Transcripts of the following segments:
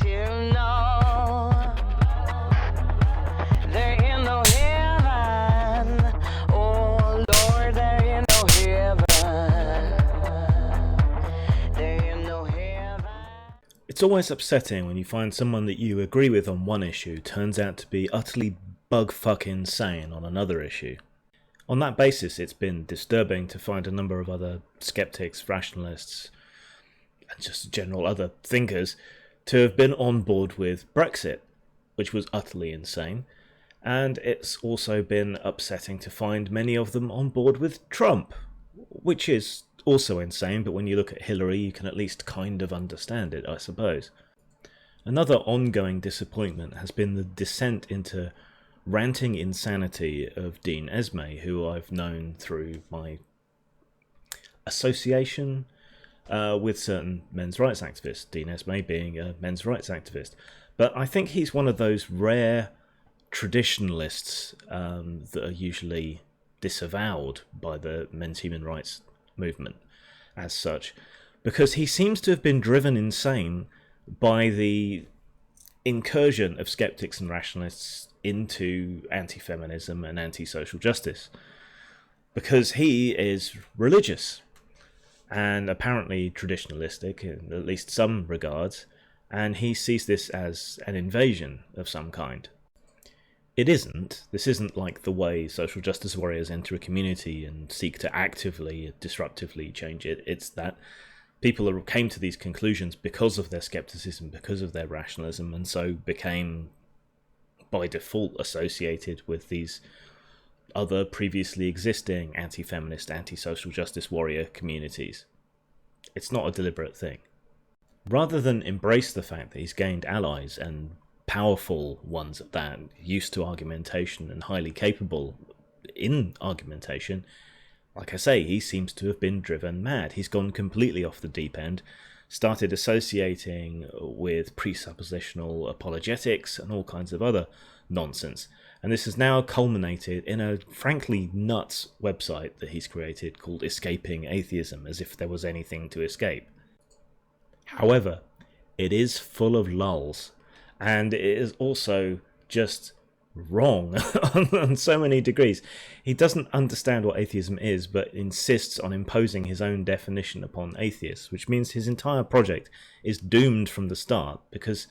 to know there ain't no heaven. Oh Lord, there ain't no heaven. There ain't no heaven. It's always upsetting when you find someone that you agree with on one issue turns out to be utterly bug-fuck insane on another issue. On that basis, it's been disturbing to find a number of other skeptics, rationalists, and just general other thinkers to have been on board with Brexit, which was utterly insane, and it's also been upsetting to find many of them on board with Trump, which is also insane, but when you look at Hillary, you can at least kind of understand it, I suppose. Another ongoing disappointment has been the descent into ranting insanity of Dean Esmay, who I've known through my association with certain men's rights activists, Dean Esmay being a men's rights activist. But I think he's one of those rare traditionalists that are usually disavowed by the men's human rights movement as such, because he seems to have been driven insane by the incursion of skeptics and rationalists into anti-feminism and anti-social justice, because he is religious and apparently traditionalistic in at least some regards, and he sees this as an invasion of some kind. It isn't. This isn't like the way social justice warriors enter a community and seek to actively, disruptively change it. It's that people came to these conclusions because of their skepticism, because of their rationalism, and so became, by default, associated with these other previously existing anti-feminist, anti-social justice warrior communities. It's not a deliberate thing. Rather than embrace the fact that he's gained allies, and powerful ones at that, used to argumentation and highly capable in argumentation, like I say, he seems to have been driven mad. He's gone completely off the deep end, started associating with presuppositional apologetics and all kinds of other nonsense. And this has now culminated in a frankly nuts website that he's created called Escaping Atheism, as if there was anything to escape. However, it is full of lulls, and it is also just wrong on so many degrees. He doesn't understand what atheism is, but insists on imposing his own definition upon atheists, which means his entire project is doomed from the start, because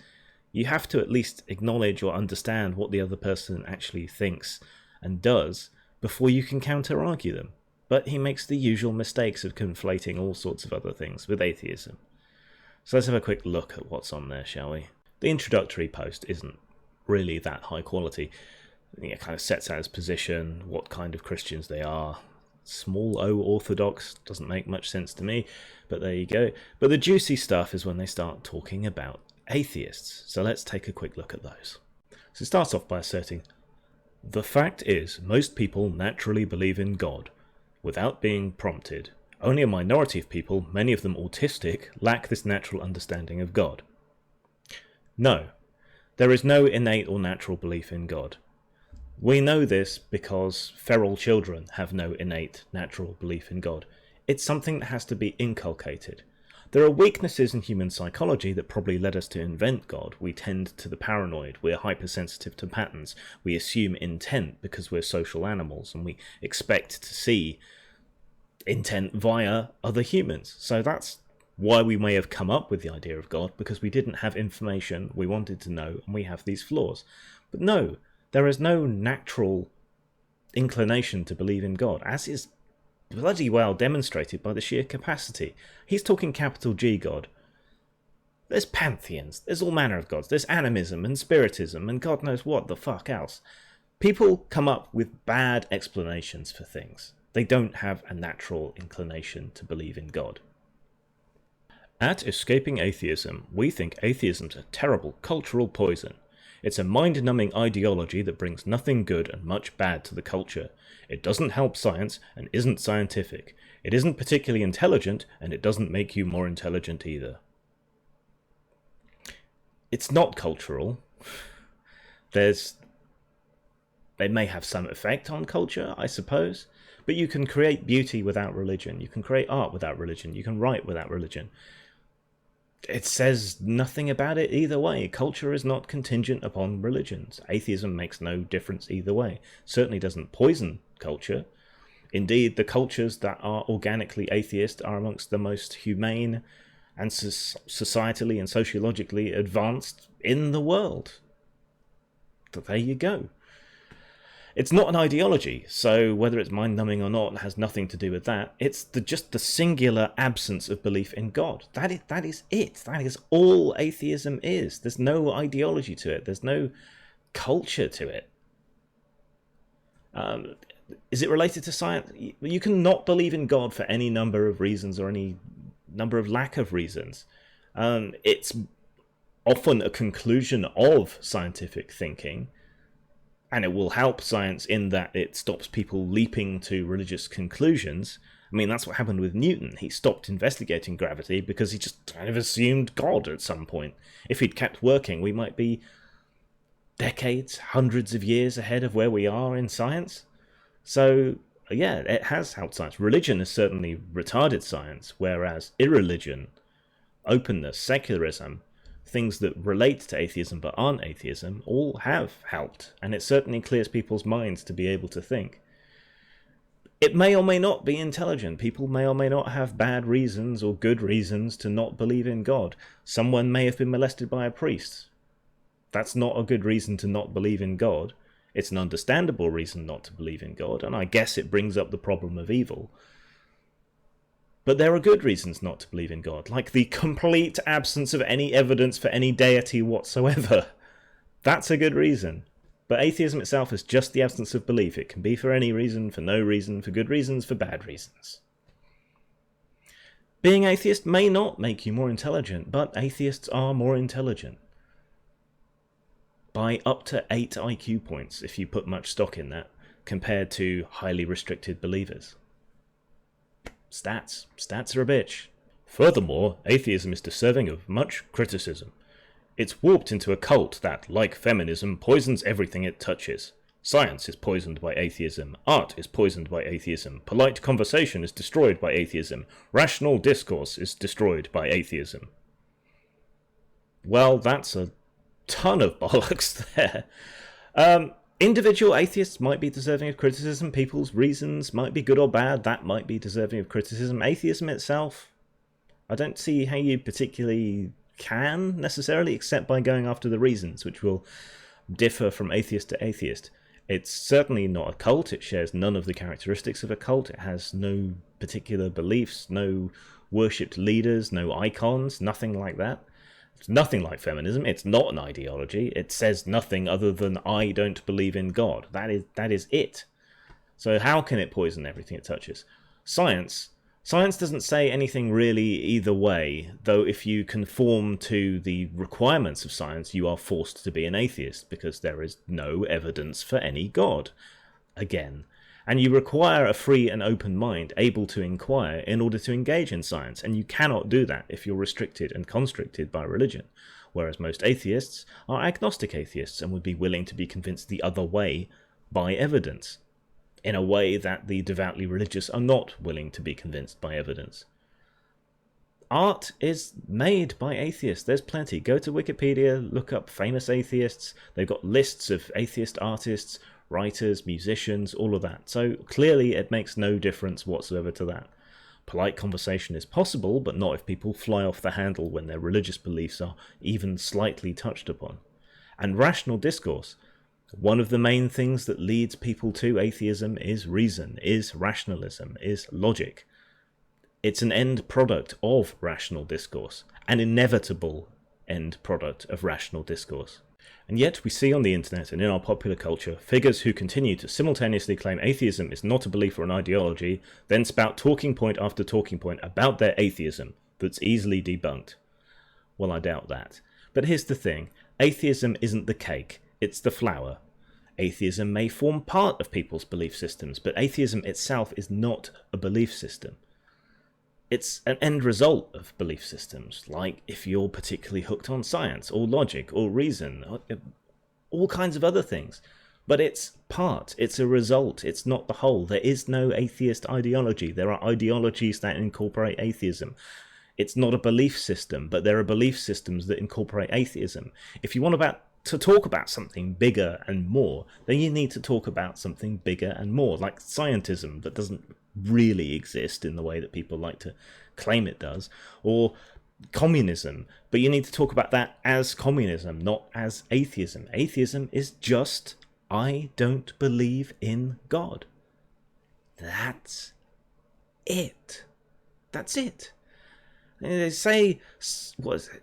you have to at least acknowledge or understand what the other person actually thinks and does before you can counter-argue them. But he makes the usual mistakes of conflating all sorts of other things with atheism. So let's have a quick look at what's on there, shall we? The introductory post isn't really that high quality. It kind of sets out his position, what kind of Christians they are. Small O orthodox doesn't make much sense to me, but there you go. But the juicy stuff is when they start talking about atheists. So let's take a quick look at those. So it starts off by asserting, "The fact is, most people naturally believe in God, without being prompted. Only a minority of people, many of them autistic, lack this natural understanding of God." No, there is no innate or natural belief in God. We know this because feral children have no innate natural belief in God. It's something that has to be inculcated. There are weaknesses in human psychology that probably led us to invent God. We tend to the paranoid, we're hypersensitive to patterns, we assume intent because we're social animals, and we expect to see intent via other humans. So that's why we may have come up with the idea of God, because we didn't have information we wanted to know, and we have these flaws. But no, there is no natural inclination to believe in God, as is bloody well demonstrated by the sheer capacity. He's talking capital G God. There's pantheons, there's all manner of gods, there's animism and spiritism and God knows what the fuck else. People come up with bad explanations for things. They don't have a natural inclination to believe in God. At Escaping Atheism, we think atheism's a terrible cultural poison. It's a mind-numbing ideology that brings nothing good and much bad to the culture. It doesn't help science and isn't scientific. It isn't particularly intelligent, and it doesn't make you more intelligent either. It's not cultural. They may have some effect on culture, I suppose, but you can create beauty without religion. You can create art without religion. You can write without religion. it says nothing about it either way. Culture is not contingent upon religions. Atheism makes no difference either way. Certainly doesn't poison culture. Indeed, the cultures that are organically atheist are amongst the most humane and societally and sociologically advanced in the world. So there you go. It's not an ideology, so whether it's mind-numbing or not has nothing to do with that. It's just the singular absence of belief in God. That is it. That is all atheism is. There's no ideology to it. There's no culture to it. Is it related to science? You can not believe in God for any number of reasons or any number of lack of reasons. It's often a conclusion of scientific thinking, and it will help science in that it stops people leaping to religious conclusions. I mean, that's what happened with Newton. He stopped investigating gravity because he just kind of assumed God at some point. If he'd kept working, we might be decades, hundreds of years ahead of where we are in science. So, yeah, it has helped science. Religion has certainly retarded science, whereas irreligion, openness, secularism, things that relate to atheism but aren't atheism, all have helped, and it certainly clears people's minds to be able to think. It may or may not be intelligent. People may or may not have bad reasons or good reasons to not believe in God. Someone may have been molested by a priest. That's not a good reason to not believe in God. It's an understandable reason not to believe in God, and I guess it brings up the problem of evil. But there are good reasons not to believe in God, like the complete absence of any evidence for any deity whatsoever. That's a good reason. But atheism itself is just the absence of belief. It can be for any reason, for no reason, for good reasons, for bad reasons. Being atheist may not make you more intelligent, but atheists are more intelligent. By up to 8 IQ points, if you put much stock in that, compared to highly restricted believers. Stats. Stats are a bitch. Furthermore, atheism is deserving of much criticism. It's warped into a cult that, like feminism, poisons everything it touches. Science is poisoned by atheism. Art is poisoned by atheism. Polite conversation is destroyed by atheism. Rational discourse is destroyed by atheism. Well, that's a ton of bollocks there. Individual atheists might be deserving of criticism. People's reasons might be good or bad. That might be deserving of criticism. Atheism itself, I don't see how you particularly can necessarily, except by going after the reasons, which will differ from atheist to atheist. It's certainly not a cult. It shares none of the characteristics of a cult. It has no particular beliefs, no worshipped leaders, no icons, nothing like that. It's nothing like feminism. It's not an ideology. It says nothing other than I don't believe in God. That is it. So how can it poison everything it touches? Science doesn't say anything really either way, though if you conform to the requirements of science, you are forced to be an atheist, because there is no evidence for any God. Again. And you require a free and open mind, able to inquire, in order to engage in science, and you cannot do that if you're restricted and constricted by religion, whereas most atheists are agnostic atheists and would be willing to be convinced the other way by evidence, in a way that the devoutly religious are not willing to be convinced by evidence. Art is made by atheists. There's plenty. Go to Wikipedia, look up famous atheists. They've got lists of atheist artists, writers, musicians, all of that. So clearly it makes no difference whatsoever to that. Polite conversation is possible, but not if people fly off the handle when their religious beliefs are even slightly touched upon. And rational discourse. One of the main things that leads people to atheism is reason, is rationalism, is logic. It's an end product of rational discourse, an inevitable end product of rational discourse. And yet we see on the internet and in our popular culture figures who continue to simultaneously claim atheism is not a belief or an ideology, then spout talking point after talking point about their atheism that's easily debunked. Well, I doubt that. But here's the thing. Atheism isn't the cake, it's the flour. Atheism may form part of people's belief systems, but atheism itself is not a belief system. It's an end result of belief systems, like if you're particularly hooked on science, or logic, or reason, or all kinds of other things. But it's a result, it's not the whole. There is no atheist ideology. There are ideologies that incorporate atheism. It's not a belief system, but there are belief systems that incorporate atheism. If you want to talk about something bigger and more, then you need to talk about something bigger and more, like scientism that doesn't really exist in the way that people like to claim it does, or communism, but you need to talk about that as communism, not as atheism. Atheism is just, I don't believe in God. That's it. That's it. And they say, what is it?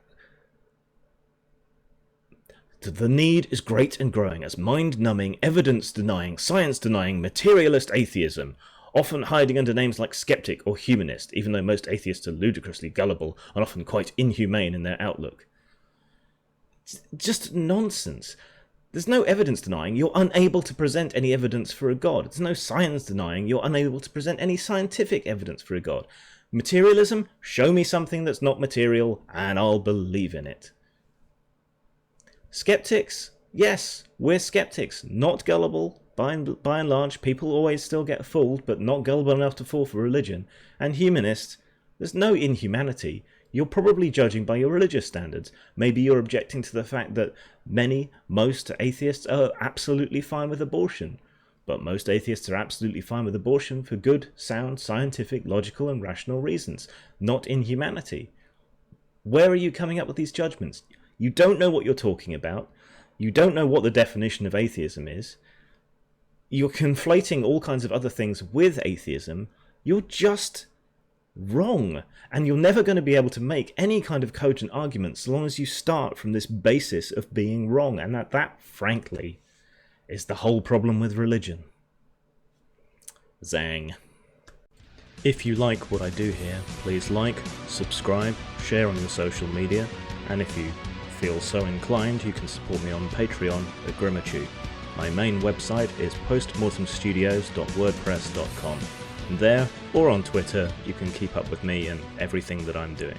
The need is great and growing as mind-numbing, evidence-denying, science-denying, materialist atheism, often hiding under names like skeptic or humanist, even though most atheists are ludicrously gullible and often quite inhumane in their outlook. It's just nonsense. There's no evidence denying you're unable to present any evidence for a god. There's no science denying you're unable to present any scientific evidence for a god. Materialism, show me something that's not material and I'll believe in it. Skeptics, yes, we're skeptics, not gullible. By and large, people always still get fooled, but not gullible enough to fall for religion. And humanists, there's no inhumanity. You're probably judging by your religious standards. Maybe you're objecting to the fact that most atheists are absolutely fine with abortion. But most atheists are absolutely fine with abortion for good, sound, scientific, logical and rational reasons, not inhumanity. Where are you coming up with these judgments? You don't know what you're talking about. You don't know what the definition of atheism is. You're conflating all kinds of other things with atheism. You're just wrong. And you're never going to be able to make any kind of cogent argument so long as you start from this basis of being wrong. And that frankly, is the whole problem with religion. Zang. If you like what I do here, please like, subscribe, share on your social media, and if you feel so inclined, you can support me on Patreon at Grimitube. My main website is postmortemstudios.wordpress.com, and there, or on Twitter, you can keep up with me and everything that I'm doing.